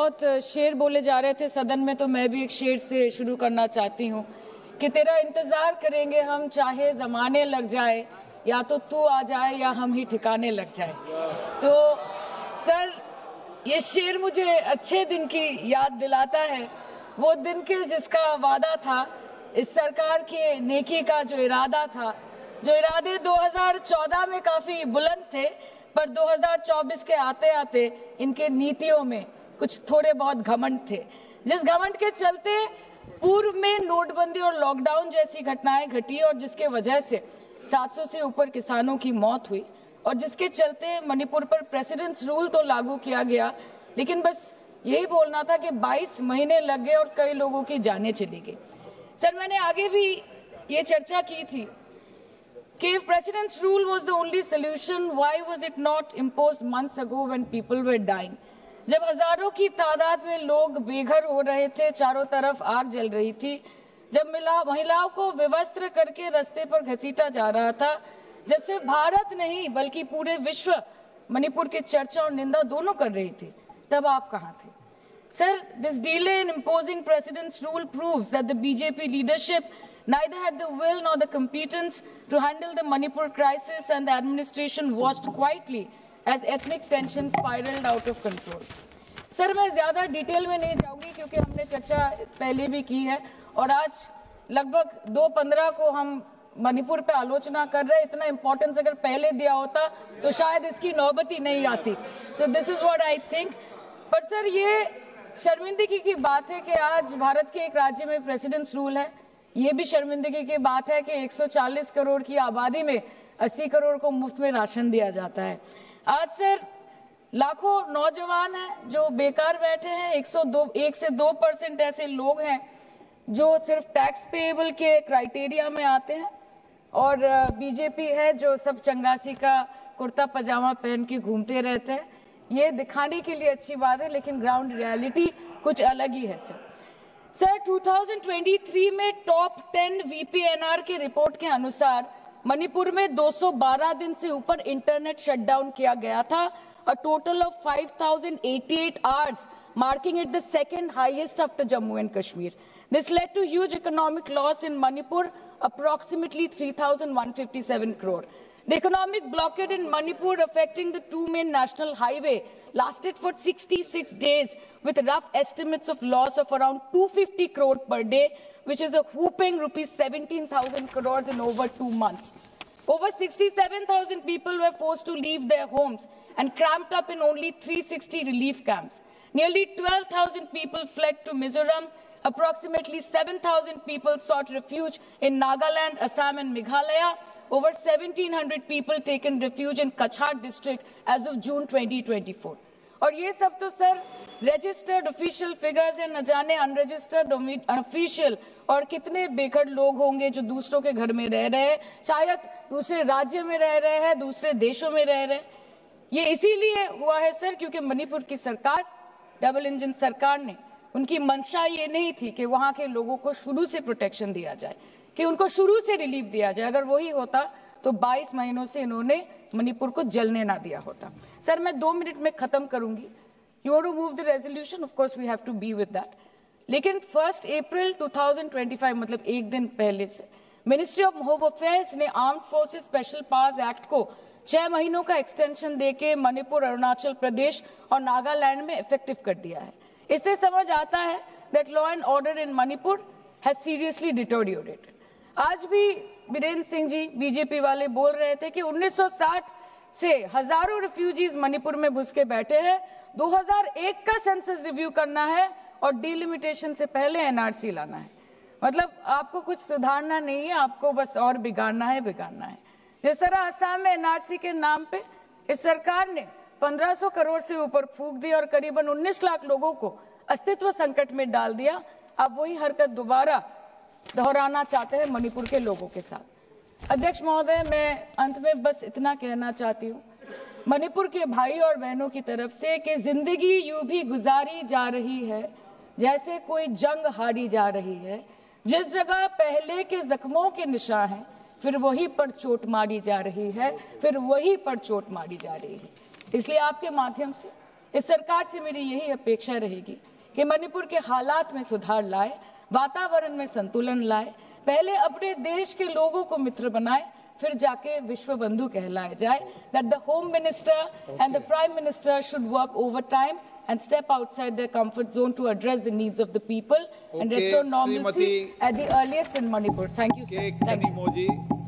बहुत शेर बोले जा रहे थे सदन में, तो मैं भी एक शेर से शुरू करना चाहती हूँ कि तेरा इंतजार करेंगे हम, चाहे जमाने लग जाए, या तो तू आ जाए या हम ही ठिकाने लग जाए। तो सर, ये शेर मुझे अच्छे दिन की याद दिलाता है, वो दिन के जिसका वादा था, इस सरकार के नेकी का जो इरादा था, जो इरादे 2014 में काफी बुलंद थे, पर 2024 के आते आते इनके नीतियों में कुछ थोड़े बहुत घमंड थे, जिस घमंड के चलते पूर्व में नोटबंदी और लॉकडाउन जैसी घटनाएं घटी और जिसके वजह से 700 से ऊपर किसानों की मौत हुई, और जिसके चलते मणिपुर पर प्रेसिडेंट्स रूल तो लागू किया गया, लेकिन बस यही बोलना था कि 22 महीने लग गए और कई लोगों की जानें चली गई। सर, मैंने आगे भी ये चर्चा की थी कि if president's rule was the only solution, why was it not imposed months ago when people were dying? जब हजारों की तादाद में लोग बेघर हो रहे थे, चारों तरफ आग जल रही थी, जब महिलाओं को विवस्त्र करके रास्ते पर घसीटा जा रहा था, जब सिर्फ भारत नहीं बल्कि पूरे विश्व मणिपुर की चर्चा और निंदा दोनों कर रही थी, तब आप कहां थे? Sir, this delay in imposing president's rule proves that the BJP leadership neither had the will nor the competence to handle the Manipur crisis, and the administration watched quietly as ethnic tensions spiraled out of control. Sir, मैं ज्यादा detail में नहीं जाऊंगी क्योंकि हमने चर्चा पहले भी की है, और आज लगभग 2:15 को हम मणिपुर पे आलोचना कर रहे हैं। इतना इंपॉर्टेंस अगर पहले दिया होता तो शायद इसकी नौबत ही नहीं आती। So this is what I think. पर सर, ये शर्मिंदगी की बात है कि आज भारत के एक राज्य में प्रेसिडेंट्स रूल है। ये भी शर्मिंदगी की बात है कि 140 करोड़ की आबादी में 80 करोड़ को मुफ्त में राशन दिया जाता है। आज सर, लाखों नौजवान हैं जो बेकार बैठे हैं। 1 से 2% ऐसे लोग हैं जो सिर्फ टैक्स पेएबल के क्राइटेरिया में आते हैं, और बीजेपी है जो सब चंगासी का कुर्ता पजामा पहन के घूमते रहते हैं। ये दिखाने के लिए अच्छी बात है, लेकिन ग्राउंड रियलिटी कुछ अलग ही है। सर 2023 में टॉप 10 VPNR के रिपोर्ट के अनुसार मणिपुर में 212 दिन से ऊपर इंटरनेट शटडाउन किया गया था, a total of 5088 hours, marking it the second highest after Jammu and Kashmir. This led to huge economic loss in Manipur, approximately 3,157 crore. The economic blockade in Manipur affecting the two main national highway lasted for 66 days, with rough estimates of loss of around 250 crore per day, which is a whopping rupees 17,000 crores in over 2 months. Over 67,000 people were forced to leave their homes and cramped up in only 360 relief camps. Nearly 12,000 people fled to Mizoram. Approximately 7,000 people sought refuge in Nagaland, Assam and Meghalaya. Over 1,700 people taken refuge in Kachhar district as of June 2024. और ये सब तो sir registered official figures है, न जाने unregistered official और कितने बेघर लोग होंगे जो दूसरों के घर में रह रहे हैं, शायद दूसरे राज्य में रह रहे हैं, दूसरे देशों में रह रहे हैं। ये इसीलिए हुआ है सर क्योंकि मणिपुर की सरकार, डबल इंजन सरकार ने, उनकी मंशा ये नहीं थी कि वहां के लोगों को शुरू से प्रोटेक्शन दिया जाए, कि उनको शुरू से रिलीफ दिया जाए। अगर वही होता तो 22 महीनों से इन्होंने मणिपुर को जलने ना दिया होता। सर, मैं 2 मिनट में खत्म करूंगी। You want to move the resolution, of course we have to be with that, लेकिन 1 अप्रैल 2025 मतलब एक दिन पहले से मिनिस्ट्री ऑफ होम अफेयर्स ने armed forces special powers act को 6 महीनों का एक्सटेंशन देके मणिपुर, अरुणाचल प्रदेश और नागालैंड में इफेक्टिव कर दिया है। इससे समझ आता है that law and order in Manipur has seriously deteriorated. आज भी बीरेन्द्र सिंह जी बीजेपी वाले बोल रहे थे कि 1960 से हजारों रिफ्यूजीज मणिपुर में घुस के बैठे हैं, 2001 का सेंसस रिव्यू करना है और डिलिमिटेशन से पहले एनआरसी लाना है। मतलब आपको कुछ सुधारना नहीं है, आपको बस और बिगाड़ना है। जिस तरह असम में एनआरसी के नाम पे इस सरकार ने 1500 करोड़ से ऊपर फूंक दी और करीबन 19 लाख लोगों को अस्तित्व संकट में डाल दिया, अब वही हरकत दोबारा दोहराना चाहते हैं मणिपुर के लोगों के साथ। अध्यक्ष महोदय, मैं अंत में बस इतना कहना चाहती हूँ मणिपुर के भाई और बहनों की तरफ से कि जिंदगी यूं भी गुजारी जा रही है जैसे कोई जंग हारी जा रही है। जिस जगह पहले के जख्मों के निशान हैं, फिर वहीं पर चोट मारी जा रही है, इसलिए आपके माध्यम से इस सरकार से मेरी यही अपेक्षा रहेगी कि मणिपुर के हालात में सुधार लाए, वातावरण में संतुलन लाए, पहले अपने देश के लोगों को मित्र बनाए, फिर जाके विश्व बंधु कहलाए जाए. That the Home Minister and the Prime Minister should work overtime and step outside their comfort zone to address the needs of the people and restore normalcy at the earliest in Manipur. Thank you, sir. Thank you.